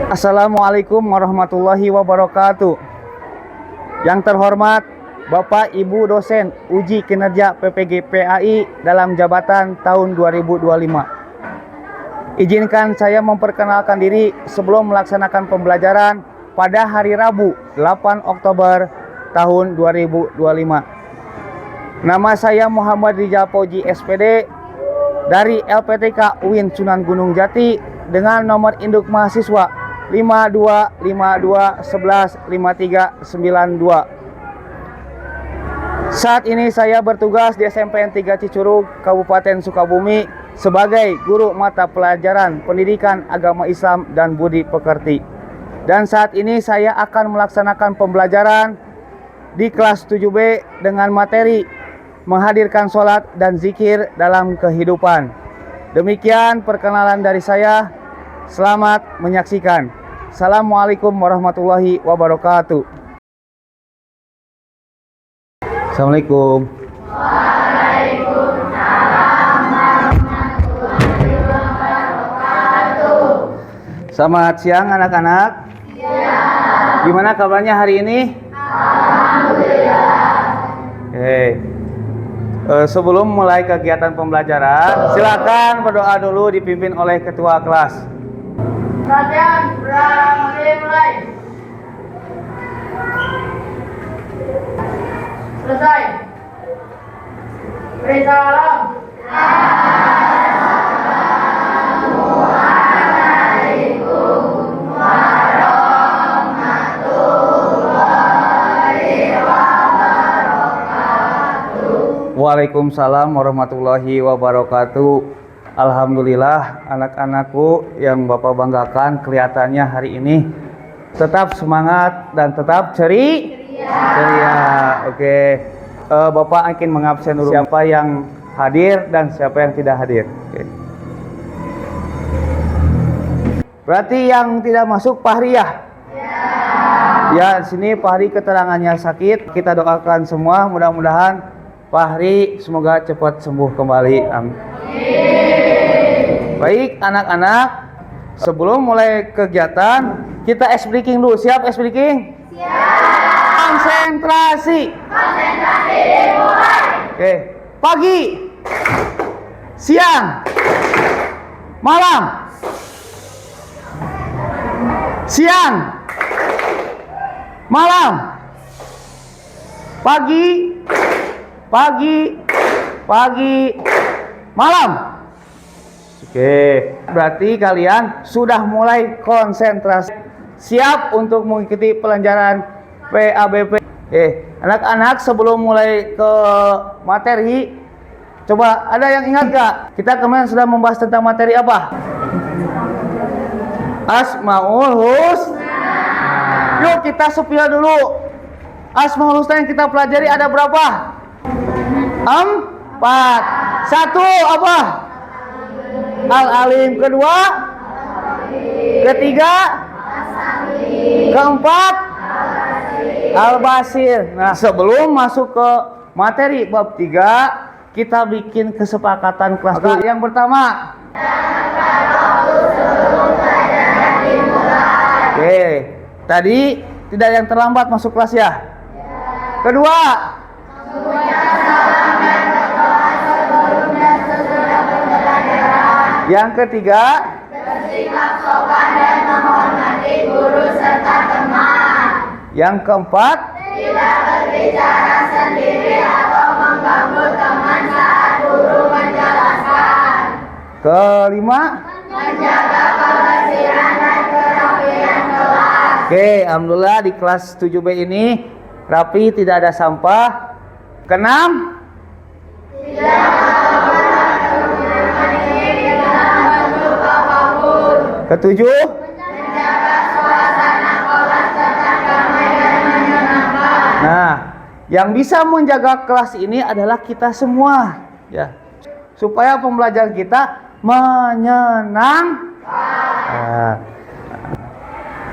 Assalamualaikum warahmatullahi wabarakatuh. Yang terhormat Bapak Ibu dosen uji kinerja PPG PAI dalam jabatan tahun 2025. Izinkan saya memperkenalkan diri sebelum melaksanakan pembelajaran pada hari Rabu 8 Oktober tahun 2025. Nama saya Muhammad Rizal Fauzi SPD dari LPTK UIN Sunan Gunung Jati dengan nomor induk mahasiswa 5252115392. Saat ini saya bertugas di SMPN 3 Cicurug, Kabupaten Sukabumi sebagai guru mata pelajaran Pendidikan Agama Islam dan Budi Pekerti. Dan saat ini saya akan melaksanakan pembelajaran di kelas 7B dengan materi menghadirkan sholat dan zikir dalam kehidupan. Demikian perkenalan dari saya. Selamat menyaksikan. Assalamualaikum warahmatullahi wabarakatuh. Assalamualaikum. Waalaikumsalam warahmatullahi wabarakatuh. Selamat siang anak-anak. Siang. Gimana kabarnya hari ini? Alhamdulillah. Sebelum mulai kegiatan pembelajaran, silakan berdoa dulu dipimpin oleh ketua kelas. Latihan mulai. Selesai. Beri salam. Assalamualaikum warahmatullahi wabarakatuh. Waalaikumsalam warahmatullahi wabarakatuh. Alhamdulillah anak-anakku yang Bapak banggakan kelihatannya hari ini tetap semangat dan tetap ceria. Oke. Bapak akan mengabsen dulu siapa yang hadir dan siapa yang tidak hadir. Oke. Berarti yang tidak masuk Fahri ya? Ya, di sini Fahri keterangannya sakit. Kita doakan semua mudah-mudahan Fahri semoga cepat sembuh kembali. Amin. Baik anak-anak, sebelum mulai kegiatan kita ice breaking dulu. Siap ice breaking? Siap. Konsentrasi dimulai. Oke. Pagi, siang, malam. Siang, malam. Pagi, malam. Oke, berarti kalian sudah mulai konsentrasi, siap untuk mengikuti pelajaran PABP. Anak-anak sebelum mulai ke materi, coba ada yang ingat gak? Kita kemarin sudah membahas tentang materi apa? Asmaul Husna. Yuk kita sepil dulu. Asmaul Husna yang kita pelajari ada berapa? 4. 1 apa? Al-Alim. Kedua? Ketiga? Keempat? Al-Basir. Nah, sebelum masuk ke materi bab 3, kita bikin kesepakatan kelas dulu. Yang pertama, oke, tadi tidak yang terlambat masuk kelas ya? Kedua, yang ketiga, bersikap sopan dan menghormati guru serta teman. Yang keempat, tidak berbicara sendiri atau mengganggu teman saat guru menjelaskan. Kelima, menjaga kebersihan dan kerapian kelas. Oke, alhamdulillah di kelas 7B ini rapi, tidak ada sampah. Keenam, ketujuh, menjaga suasana kelas tetap damai dan menyenangkan. Nah, yang bisa menjaga kelas ini adalah kita semua, ya, supaya pembelajaran kita menyenangkan. Nah,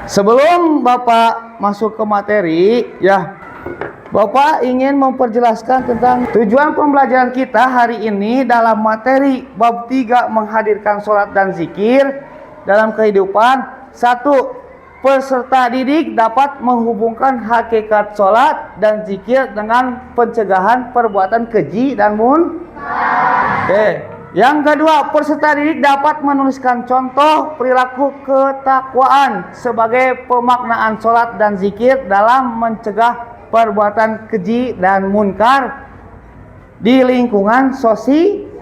sebelum Bapak masuk ke materi, ya, Bapak ingin memperjelaskan tentang tujuan pembelajaran kita hari ini dalam materi bab 3 menghadirkan sholat dan zikir dalam kehidupan. 1. peserta didik dapat menghubungkan hakikat sholat dan zikir dengan pencegahan perbuatan keji dan munkar. Yang kedua, peserta didik dapat menuliskan contoh perilaku ketakwaan sebagai pemaknaan sholat dan zikir dalam mencegah perbuatan keji dan munkar di lingkungan sosial.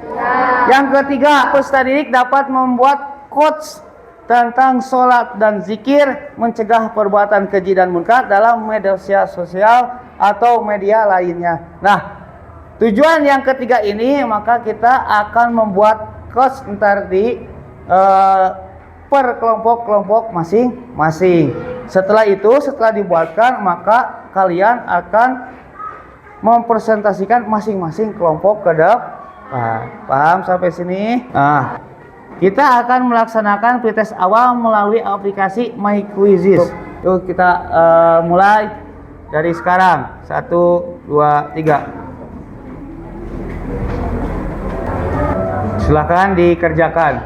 Yang ketiga, peserta didik dapat membuat quotes tentang sholat dan zikir mencegah perbuatan keji dan munkar dalam media sosial atau media lainnya. Nah, tujuan yang ketiga ini maka kita akan membuat quotes ntar di per kelompok-kelompok masing-masing. Setelah itu, setelah dibuatkan maka kalian akan mempresentasikan masing-masing kelompok ke depan. Paham sampai sini? Nah, kita akan melaksanakan pretest awal melalui aplikasi My Quizzes. Yuk kita mulai dari sekarang. 1, 2, 3. Silakan dikerjakan.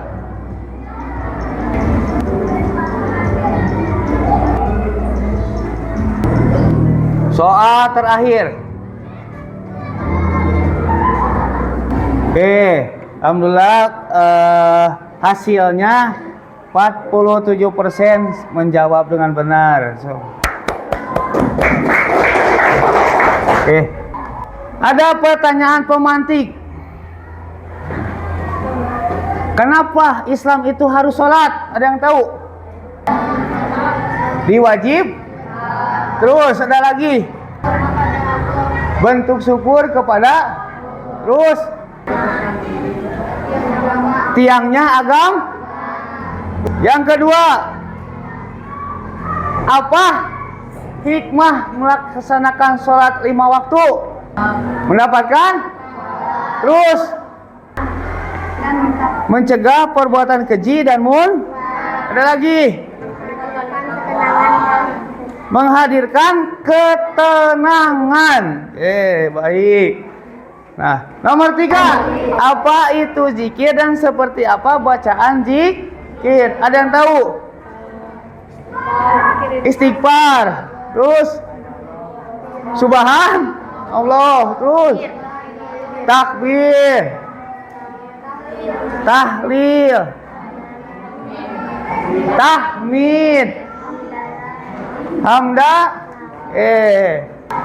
Soal terakhir. Oke, alhamdulillah hasilnya 47% menjawab dengan benar. Oke. Ada pertanyaan pemantik. Kenapa Islam itu harus sholat? Ada yang tahu? Diwajib? Terus ada lagi? Bentuk syukur kepada? Terus? Tiangnya agama. Yang kedua, apa hikmah melaksanakan sholat 5 waktu? Mendapatkan? Terus? Mencegah perbuatan keji dan ada lagi? Menghadirkan ketenangan. Baik. Nah, nomor 3, apa itu zikir dan seperti apa bacaan zikir? Ada yang tahu? Istighfar, terus subhan Allah, terus takbir, tahlil, tahmid, hamda.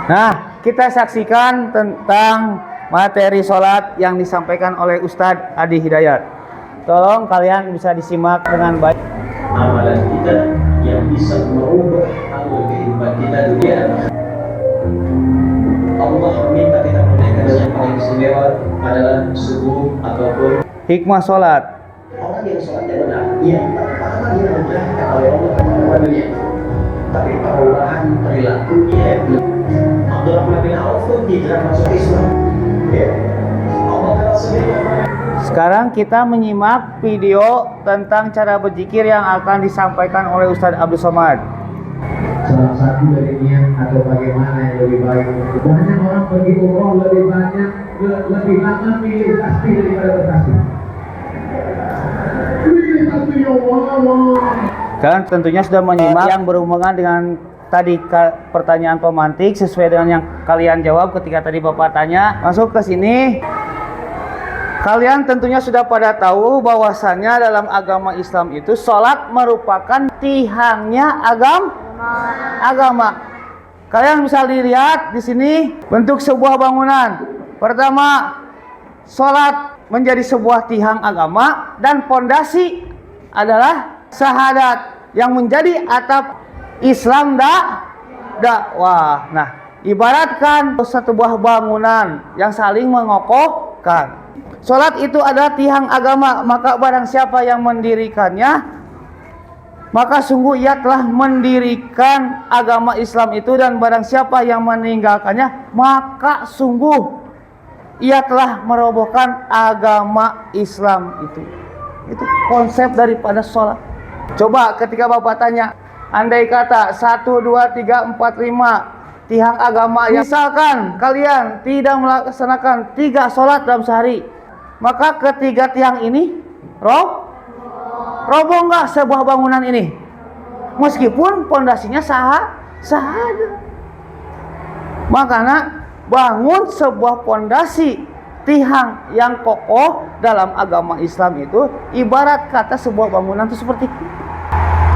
Nah, kita saksikan tentang materi sholat yang disampaikan oleh Ustadz Adi Hidayat. Tolong kalian bisa disimak dengan baik. Amalan kita yang bisa merubah alur kehidupan kita dunia. Allah minta kita menunaikan yang paling istimewa adalah subuh ataupun hikmah sholat. Orang yang sholatnya benar, ia pertama dia dimuliakan oleh Allah kepada-Nya. Tapi perubahan perilakunya, Abdurrahman bin Auf pun hijrah masuk Islam. Sekarang kita menyimak video tentang cara berzikir yang akan disampaikan oleh Ustadz Abdul Somad. Salah satu dari niat atau bagaimana yang lebih baik. Banyak orang pergi umroh lebih banyak, lebih lama pilih tasbih daripada bertasbih. Pilih tasbih ya Allah. Dan tentunya sudah menyimak yang berhubungan dengan tadi pertanyaan pemantik sesuai dengan yang kalian jawab ketika tadi Bapak tanya. Masuk ke sini. Kalian tentunya sudah pada tahu bahwasannya dalam agama Islam itu sholat merupakan tihangnya agama. Kalian bisa dilihat di sini bentuk sebuah bangunan. Pertama, sholat menjadi sebuah tihang agama dan pondasi adalah syahadat yang menjadi atap Islam dakwah. Nah, ibaratkan satu buah bangunan yang saling mengokohkan. Salat itu adalah tiang agama, maka barang siapa yang mendirikannya, maka sungguh ia telah mendirikan agama Islam itu, dan barang siapa yang meninggalkannya, maka sungguh ia telah merobohkan agama Islam itu. Itu konsep daripada salat. Coba ketika Bapak tanya, andai kata 1, 2, 3, 4, 5 tiang agama, misalkan kalian tidak melaksanakan 3 sholat dalam sehari, maka ketiga tiang ini roboh nggak sebuah bangunan ini? Meskipun pondasinya sahaja. Makanya bangun sebuah pondasi tihang yang kokoh dalam agama Islam itu ibarat kata sebuah bangunan itu seperti itu.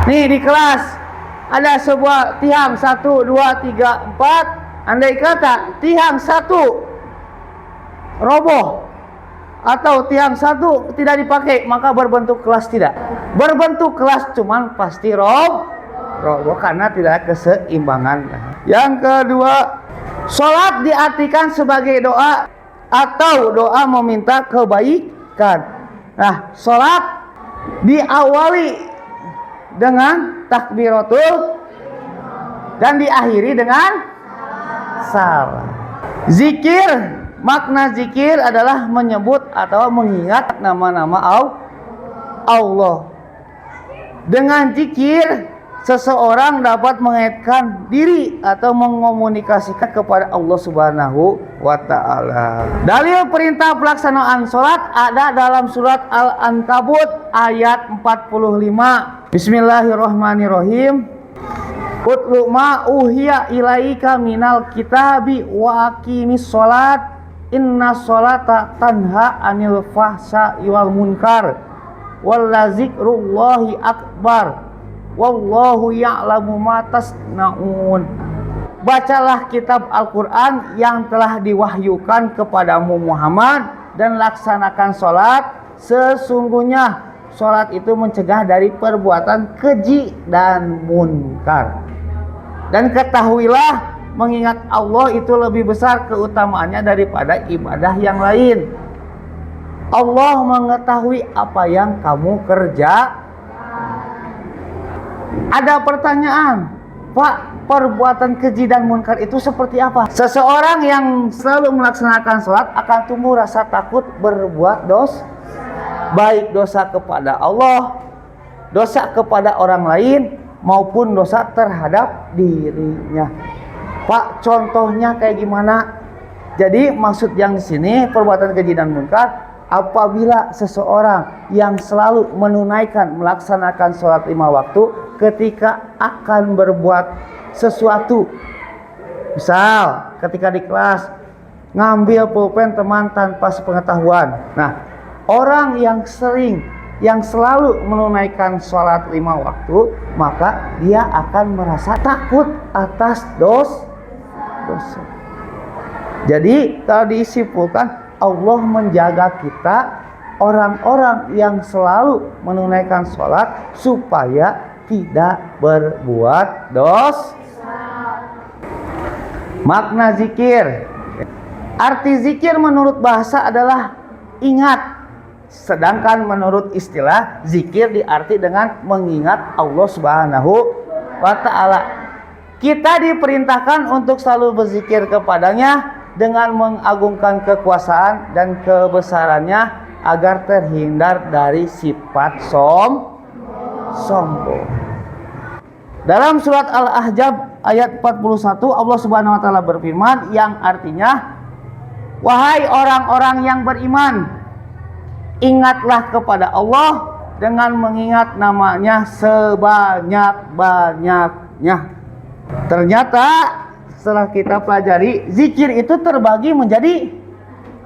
Nih di kelas ada sebuah tiang 1, 2, 3, 4. Andai kata tiang 1 roboh atau tiang 1 tidak dipakai, maka berbentuk kelas tidak. Berbentuk kelas cuman pasti roboh karena tidak keseimbangan. Yang kedua, sholat diartikan sebagai doa atau doa meminta kebaikan. Nah, sholat diawali dengan takbiratul dan diakhiri dengan salam. Zikir, makna zikir adalah menyebut atau mengingat nama-nama Allah. Dengan zikir seseorang dapat mengaitkan diri atau mengomunikasikan kepada Allah Subhanahu wa ta'ala. Dalil perintah pelaksanaan sholat ada dalam surat Al-Ankabut ayat 45. Bismillahirrahmanirrahim. Utlu ma uhiya ilaika minal kitabi wa aqimis sholat inna sholata tanha anil fahsya'i wal munkar wallazikrullahi akbar wallahu ya'lamu ma tasna'un. Bacalah kitab Al-Quran yang telah diwahyukan kepadamu Muhammad dan laksanakan sholat. Sesungguhnya sholat itu mencegah dari perbuatan keji dan munkar. Dan ketahuilah mengingat Allah itu lebih besar keutamaannya daripada ibadah yang lain. Allah mengetahui apa yang kamu kerja. Ada pertanyaan, Pak, perbuatan keji dan munkar itu seperti apa? Seseorang yang selalu melaksanakan sholat akan tumbuh rasa takut berbuat dosa, baik dosa kepada Allah, dosa kepada orang lain, maupun dosa terhadap dirinya. Pak, contohnya kayak gimana? Jadi maksud yang di sini perbuatan keji dan munkar apabila seseorang yang selalu menunaikan melaksanakan sholat 5 waktu ketika akan berbuat sesuatu, misal ketika di kelas ngambil pulpen teman tanpa sepengetahuan. Nah, orang yang selalu menunaikan sholat 5 waktu, maka dia akan merasa takut atas dosa. Jadi kalau disimpulkan, Allah menjaga kita, orang-orang yang selalu menunaikan sholat, supaya tidak berbuat dosa. Makna zikir. Arti zikir menurut bahasa adalah ingat. Sedangkan menurut istilah, zikir diarti dengan mengingat Allah Subhanahu wa ta'ala. Kita diperintahkan untuk selalu berzikir kepadanya dengan mengagungkan kekuasaan dan kebesarannya agar terhindar dari sifat sombong. Dalam surat Al-Ahzab ayat 41 Allah Subhanahu wa taala berfirman yang artinya, wahai orang-orang yang beriman, ingatlah kepada Allah dengan mengingat namanya sebanyak-banyaknya. Ternyata setelah kita pelajari, zikir itu terbagi menjadi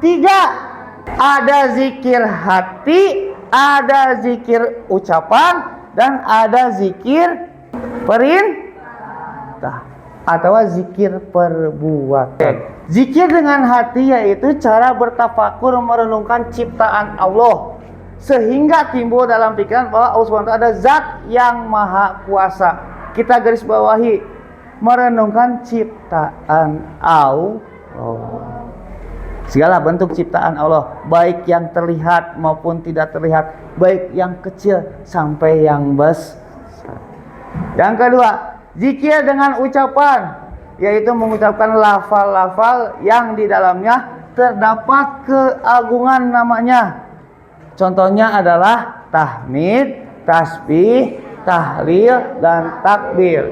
3. Ada zikir hati, ada zikir ucapan, dan ada zikir perintah atau zikir perbuatan. Zikir dengan hati yaitu cara bertafakur merenungkan ciptaan Allah sehingga timbul dalam pikiran bahwa Allah SWT ada zat yang maha kuasa. Kita garis bawahi merenungkan ciptaan Allah. Segala bentuk ciptaan Allah, baik yang terlihat maupun tidak terlihat, baik yang kecil sampai yang besar. Yang kedua, zikir dengan ucapan, yaitu mengucapkan lafal-lafal yang di dalamnya terdapat keagungan namanya. Contohnya adalah tahmid, tasbih, tahlil, dan takbir.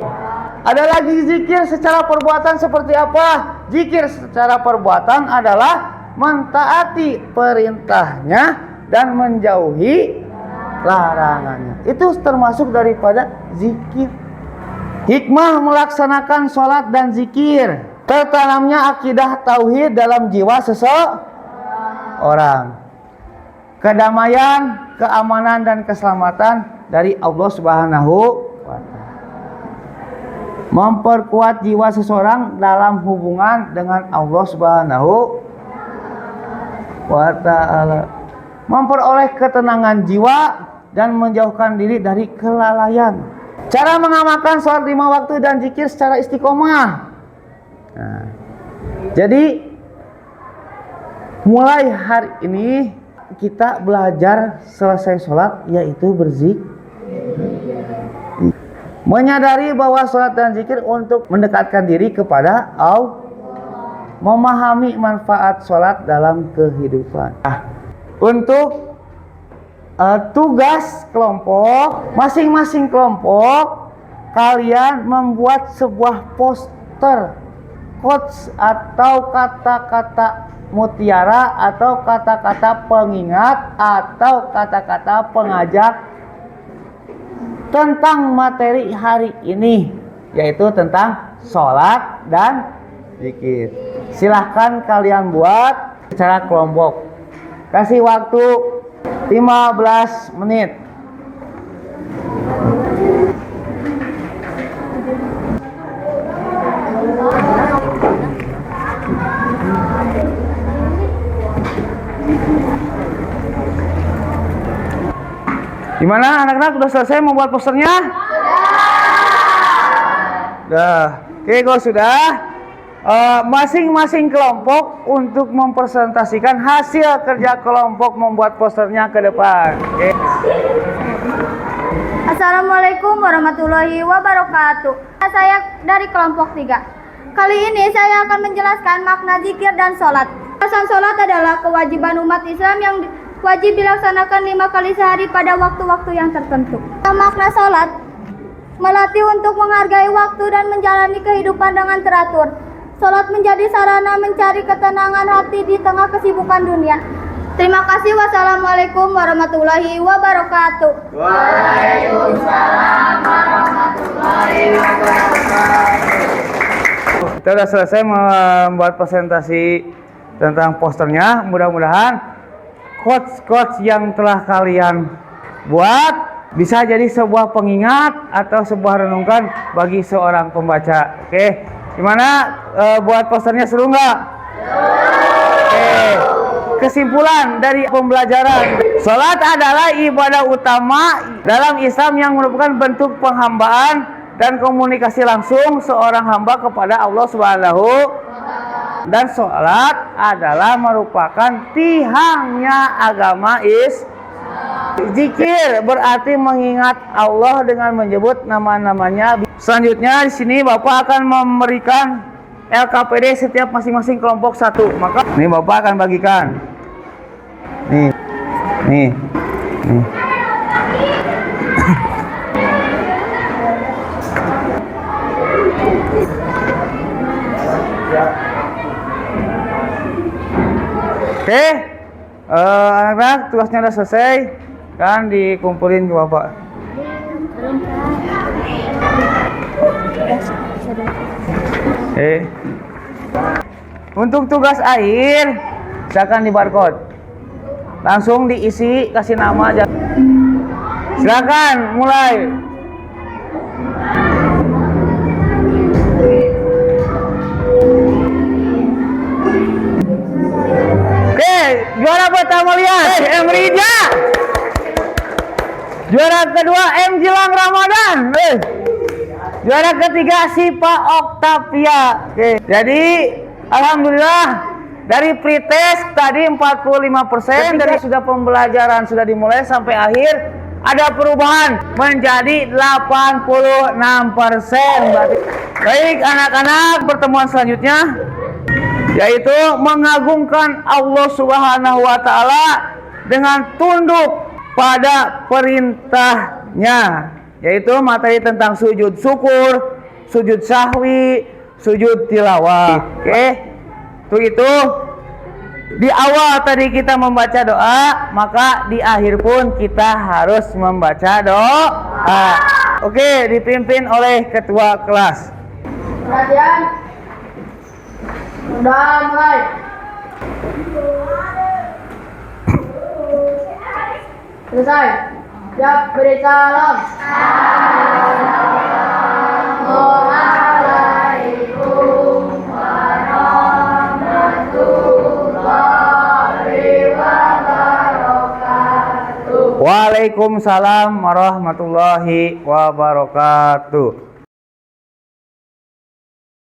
Ada lagi zikir secara perbuatan seperti apa? Zikir secara perbuatan adalah mentaati perintahnya dan menjauhi larangannya. Itu termasuk daripada zikir. Hikmah melaksanakan sholat dan zikir, tertanamnya akidah tauhid dalam jiwa seseorang. Kedamaian, keamanan dan keselamatan dari Allah Subhanahu wa taala. Memperkuat jiwa seseorang dalam hubungan dengan Allah Subhanahu wa taala. Memperoleh ketenangan jiwa dan menjauhkan diri dari kelalaian. Cara mengamalkan sholat 5 waktu dan zikir secara istiqomah. Nah, jadi mulai hari ini kita belajar selesai sholat yaitu berzikir. Menyadari bahwa sholat dan zikir untuk mendekatkan diri kepada Allah. Memahami manfaat sholat dalam kehidupan. Untuk tugas kelompok, masing-masing kelompok kalian membuat sebuah poster, quotes atau kata-kata mutiara atau kata-kata pengingat atau kata-kata pengajak tentang materi hari ini, yaitu tentang sholat dan zikir. Silahkan kalian buat secara kelompok. Kasih waktu 15 menit. Gimana anak-anak, udah selesai membuat posternya? Sudah. Oke, kalau sudah, masing-masing kelompok untuk mempresentasikan hasil kerja kelompok membuat posternya ke depan. Oke. Assalamualaikum warahmatullahi wabarakatuh. Saya dari kelompok 3. Kali ini saya akan menjelaskan makna zikir dan sholat. Alasan sholat adalah kewajiban umat Islam yang wajib dilaksanakan 5 kali sehari pada waktu-waktu yang tertentu. Makna sholat melatih untuk menghargai waktu dan menjalani kehidupan dengan teratur. Sholat menjadi sarana mencari ketenangan hati di tengah kesibukan dunia. Terima kasih. Wassalamualaikum warahmatullahi wabarakatuh. Waalaikumsalam warahmatullahi wabarakatuh. Kita sudah selesai membuat presentasi tentang posternya. Mudah-mudahan quotes-quotes yang telah kalian buat bisa jadi sebuah pengingat atau sebuah renungan bagi seorang pembaca. Oke, gimana buat posternya, seru nggak? Oke, kesimpulan dari pembelajaran, sholat adalah ibadah utama dalam Islam yang merupakan bentuk penghambaan dan komunikasi langsung seorang hamba kepada Allah Subhanahu. Dan sholat adalah merupakan tihangnya agama Islam. Zikir berarti mengingat Allah dengan menyebut nama-namanya. Selanjutnya di sini Bapak akan memberikan LKPD setiap masing-masing kelompok 1. Maka ini Bapak akan bagikan. Nih. Oke, anak-anak tugasnya udah selesai, kan dikumpulin ke Bapak. Untuk tugas akhir, silakan di barcode, langsung diisi, kasih nama aja. Silakan mulai. Oke, juara pertama lihat M Rija. Juara kedua M Jilang Ramadan. Juara ketiga Sipa Oktavia. Oke, jadi alhamdulillah dari pretest tadi 45%, dari sudah pembelajaran sudah dimulai sampai akhir ada perubahan menjadi 86%. Berarti baik anak-anak, pertemuan selanjutnya yaitu mengagungkan Allah Subhanahu wa taala dengan tunduk pada perintahnya, yaitu materi tentang sujud syukur, sujud sahwi, sujud tilawah. Oke. Untuk itu Di awal tadi kita membaca doa, maka di akhir pun kita harus membaca doa. Oke, dipimpin oleh ketua kelas. Perhatian. Sudah mulai. Selesai. Siap, beri salam. Waalaikumsalam warahmatullahi wabarakatuh.